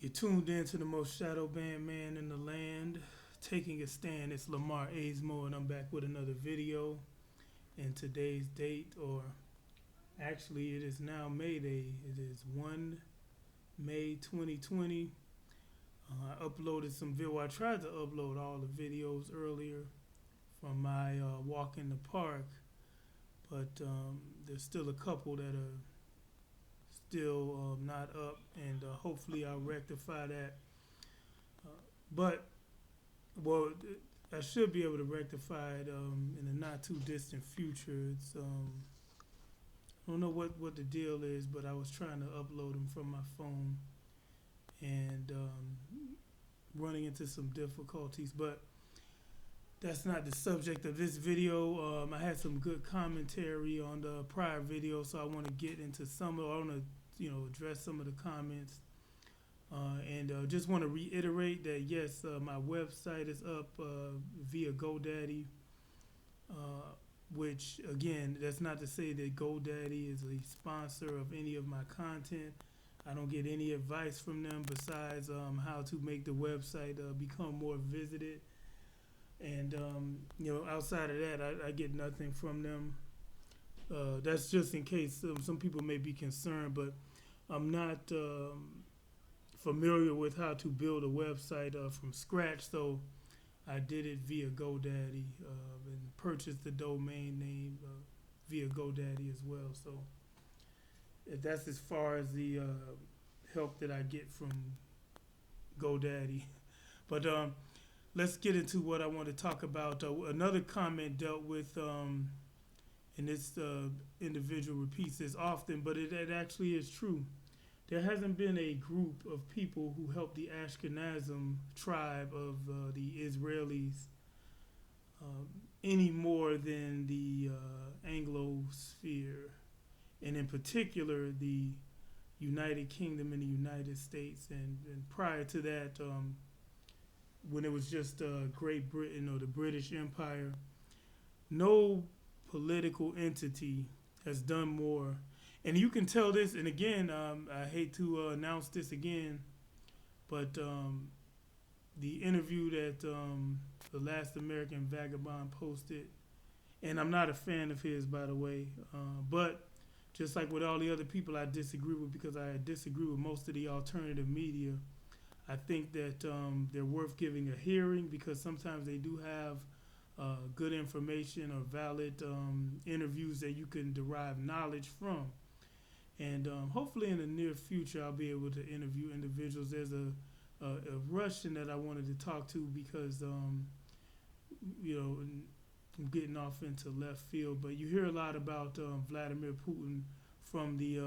You're tuned in to the most shadow banned man in the land, taking a stand. It's Lamar Aizmo, and I'm back with another video. And today's date, or actually, it is now May Day. It is 1 May 2020. I uploaded some video. I tried to upload all the videos earlier from my walk in the park, but there's still a couple that are still not up, and hopefully I'll rectify that. Uh, but well, I should be able to rectify it in a not too distant future. It's I don't know what the deal is, but I was trying to upload them from my phone and running into some difficulties. But that's not the subject of this video. I had some good commentary on the prior video, so I want to get into some of. I want to address some of the comments. And just want to reiterate that yes, my website is up via GoDaddy, which again, that's not to say that GoDaddy is a sponsor of any of my content. I don't get any advice from them besides how to make the website become more visited. And outside of that, I get nothing from them. That's just in case some people may be concerned, but I'm not familiar with how to build a website from scratch, so I did it via GoDaddy and purchased the domain name via GoDaddy as well. So that's as far as the help that I get from GoDaddy. But let's get into what I want to talk about. Another comment dealt with, and this individual repeats this often, but it actually is true. There hasn't been a group of people who helped the Ashkenazim tribe of the Israelis any more than the Anglo-sphere, and in particular the United Kingdom and the United States. And prior to that, when it was just Great Britain or the British Empire, no political entity has done more. And you can tell this, and again, I hate to announce this again, but the interview that the last American vagabond posted, and I'm not a fan of his, by the way, but just like with all the other people I disagree with, because I disagree with most of the alternative media, I think that they're worth giving a hearing, because sometimes they do have good information or valid interviews that you can derive knowledge from. And hopefully in the near future, I'll be able to interview individuals. There's a Russian that I wanted to talk to because, I'm getting off into left field. But you hear a lot about Vladimir Putin from the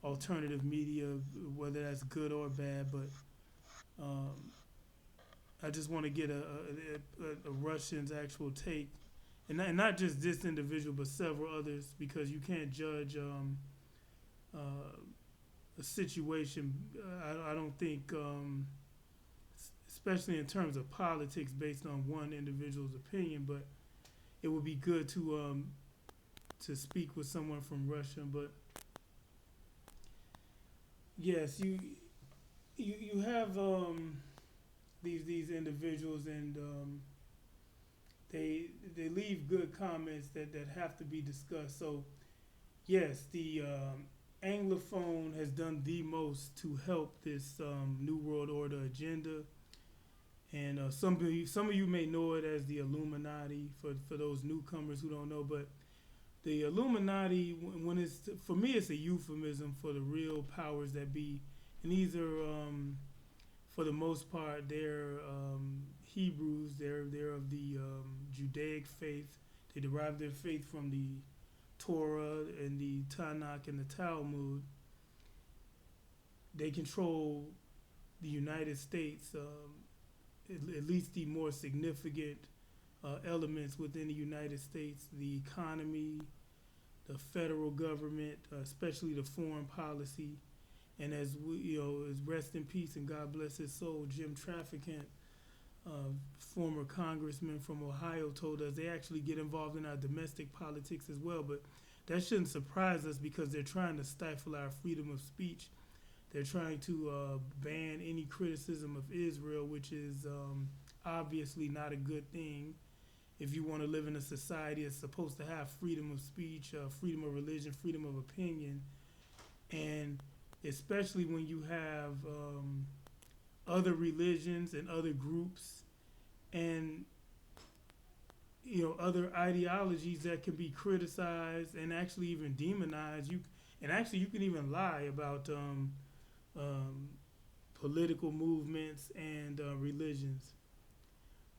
alternative media, whether that's good or bad. But I just want to get a Russian's actual take. And not just this individual, but several others, because you can't judge a situation. I don't think, especially in terms of politics, based on one individual's opinion. But it would be good to speak with someone from Russia. But yes, you have these individuals, and they leave good comments that have to be discussed. So yes, the Anglophone has done the most to help this New World Order agenda. And some of you may know it as the Illuminati, for those newcomers who don't know. But the Illuminati, when it's, for me, it's a euphemism for the real powers that be. And these are, for the most part, they're Hebrews. They're of the Judaic faith. They derive their faith from the Torah and the Tanakh and the Talmud. They control the United States, at least the more significant elements within the United States: the economy, the federal government, especially the foreign policy. And as rest in peace and God bless his soul, Jim Traficant, former congressman from Ohio, told us, they actually get involved in our domestic politics as well. But that shouldn't surprise us, because they're trying to stifle our freedom of speech. They're trying to ban any criticism of Israel, which is obviously not a good thing. If you want to live in a society that's supposed to have freedom of speech, freedom of religion, freedom of opinion, and especially when you have other religions and other groups and other ideologies that can be criticized and actually even demonized. You can even lie about political movements and religions,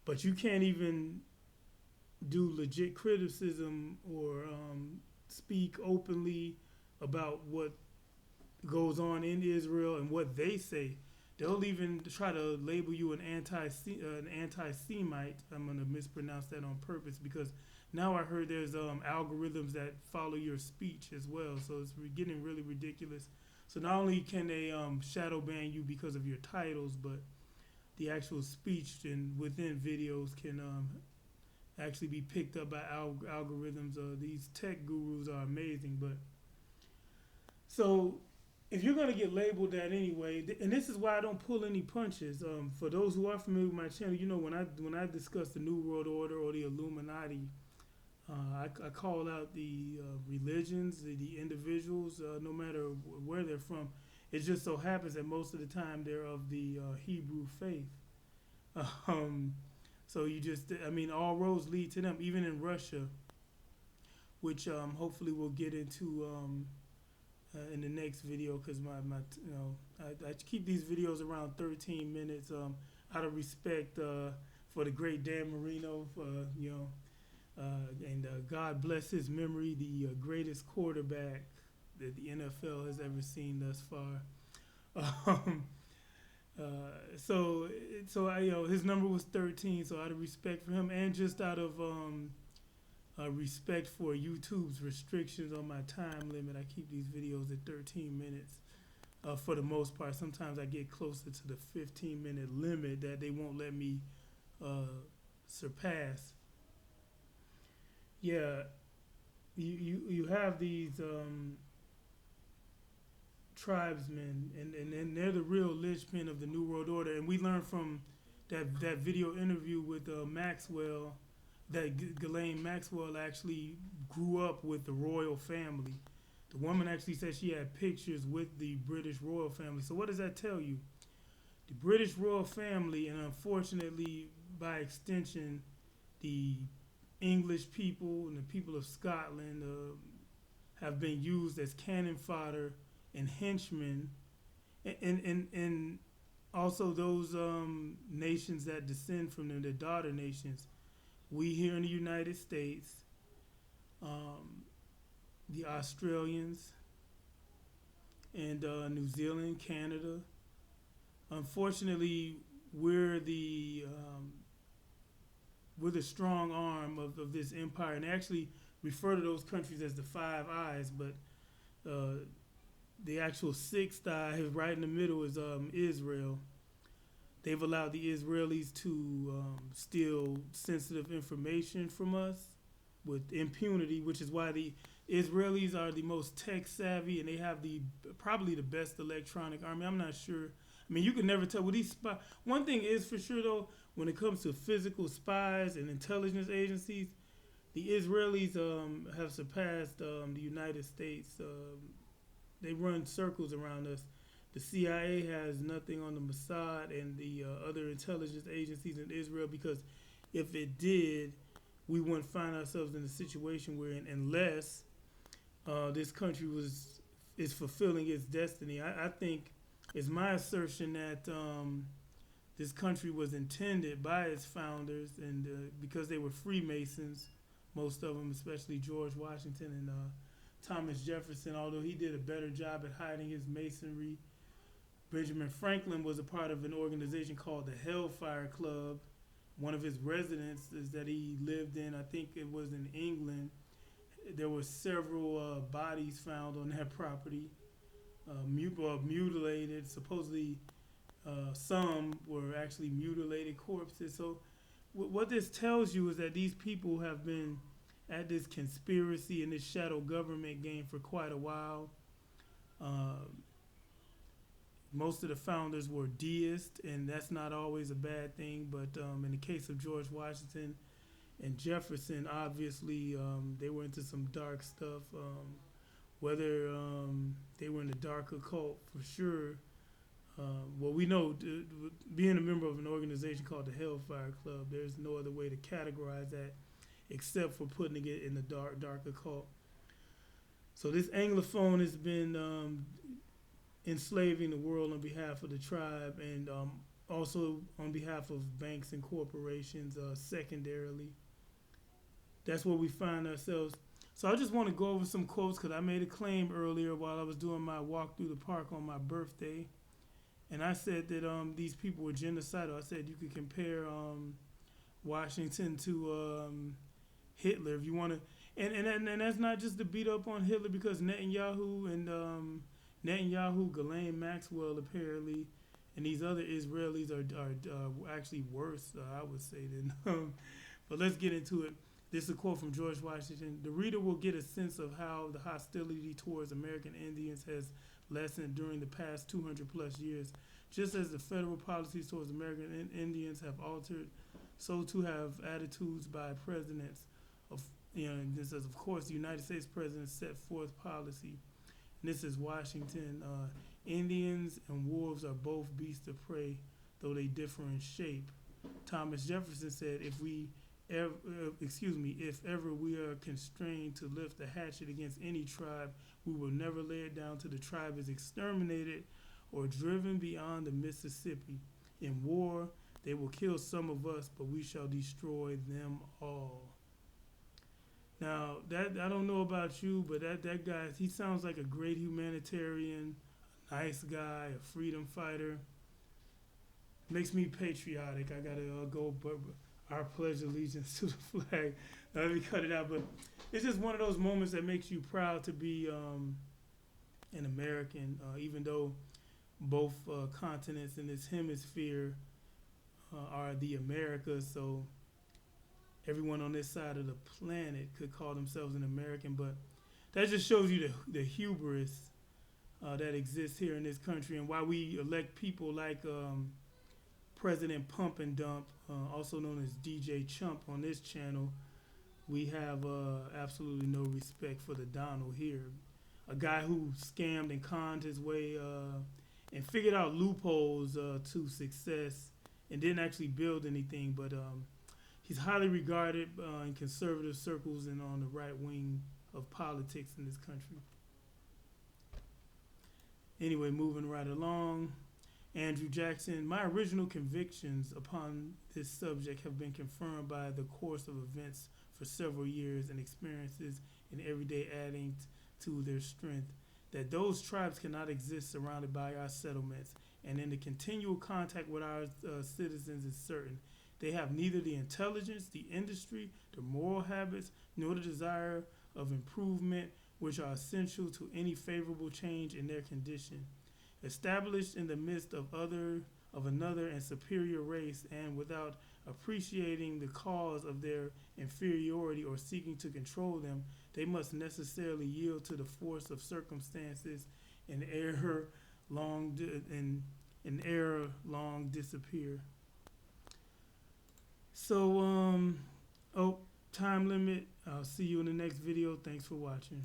but you can't even do legit criticism or speak openly about what goes on in Israel and what they say. They'll even try to label you an anti-Semite. I'm gonna mispronounce that on purpose because now I heard there's algorithms that follow your speech as well. So it's getting really ridiculous. So not only can they shadow ban you because of your titles, but the actual speech and within videos can actually be picked up by algorithms. These tech gurus are amazing, but so if you're gonna get labeled that anyway, and this is why I don't pull any punches. For those who are familiar with my channel, when I discuss the New World Order or the Illuminati, I call out the religions, the individuals, no matter where they're from. It just so happens that most of the time they're of the Hebrew faith. So all roads lead to them, even in Russia, which hopefully we'll get into in the next video, because I keep these videos around 13 minutes out of respect for the great Dan Marino, and God bless his memory, the greatest quarterback that the NFL has ever seen thus far. So his number was 13. So out of respect for him, and just out of respect for YouTube's restrictions on my time limit, I keep these videos at 13 minutes for the most part. Sometimes I get closer to the 15-minute limit that they won't let me surpass. Yeah, you have these tribesmen, and they're the real linchpin of the New World Order. And we learned from that video interview with Maxwell that Ghislaine Maxwell actually grew up with the royal family. The woman actually said she had pictures with the British royal family. So what does that tell you? The British royal family, and unfortunately, by extension, the English people and the people of Scotland have been used as cannon fodder and henchmen, and also those nations that descend from them, the daughter nations. We here in the United States, the Australians, and New Zealand, Canada. Unfortunately, we're the strong arm of this empire, and they actually refer to those countries as the Five Eyes, but the actual sixth eye right in the middle is Israel. They've allowed the Israelis to steal sensitive information from us with impunity, which is why the Israelis are the most tech savvy, and they have probably the best electronic army. I'm not sure. I mean, you can never tell with these spies. One thing is for sure, though, when it comes to physical spies and intelligence agencies, the Israelis have surpassed the United States. They run circles around us. The CIA has nothing on the Mossad and the other intelligence agencies in Israel, because if it did, we wouldn't find ourselves in the situation we're in unless this country is fulfilling its destiny. I think it's my assertion that this country was intended by its founders, and because they were Freemasons, most of them, especially George Washington and Thomas Jefferson, although he did a better job at hiding his masonry. Benjamin Franklin was a part of an organization called the Hellfire Club. One of his residences that he lived in, I think it was in England, there were several bodies found on that property, mutilated. Supposedly, some were actually mutilated corpses. So what this tells you is that these people have been at this conspiracy and this shadow government game for quite a while. Most of the founders were deists, and that's not always a bad thing. But in the case of George Washington and Jefferson, obviously they were into some dark stuff. Whether they were in the dark occult, for sure. Well, we know being a member of an organization called the Hellfire Club, there's no other way to categorize that except for putting it in the dark occult. So this Anglophone has been enslaving the world on behalf of the tribe, and also on behalf of banks and corporations, secondarily. That's where we find ourselves. So I just want to go over some quotes because I made a claim earlier while I was doing my walk through the park on my birthday. And I said that these people were genocidal. I said you could compare Washington to Hitler if you want to. And that's not just to beat up on Hitler, because Netanyahu and Ghislaine Maxwell apparently, and these other Israelis are actually worse, I would say, than. But let's get into it. This is a quote from George Washington. The reader will get a sense of how the hostility towards American Indians has lessened during the past 200 plus years. Just as the federal policies towards American Indians have altered, so too have attitudes by presidents. This is, of course, the United States president set forth policy. And this is Washington. Indians and wolves are both beasts of prey, though they differ in shape. Thomas Jefferson said, if ever we are constrained to lift a hatchet against any tribe, we will never lay it down till the tribe is exterminated or driven beyond the Mississippi. In war, they will kill some of us, but we shall destroy them all. Now, that I don't know about you, but that guy, he sounds like a great humanitarian, a nice guy, a freedom fighter. Makes me patriotic. I gotta go. Our pledge allegiance to the flag. Let me cut it out, but it's just one of those moments that makes you proud to be an American, even though both continents in this hemisphere are the Americas. So everyone on this side of the planet could call themselves an American, but that just shows you the hubris that exists here in this country, and why we elect people like President Pump and Dump, also known as DJ Chump on this channel. We have absolutely no respect for the Donald here. A guy who scammed and conned his way and figured out loopholes to success and didn't actually build anything, but he's highly regarded in conservative circles and on the right wing of politics in this country. Anyway, moving right along. Andrew Jackson, my original convictions upon this subject have been confirmed by the course of events for several years and experiences in everyday adding to their strength, that those tribes cannot exist surrounded by our settlements, and in the continual contact with our citizens is certain. They have neither the intelligence, the industry, the moral habits, nor the desire of improvement, which are essential to any favorable change in their condition. Established in the midst of another and superior race, and without appreciating the cause of their inferiority or seeking to control them, they must necessarily yield to the force of circumstances and error long disappear. So, time limit. I'll see you in the next video. Thanks for watching.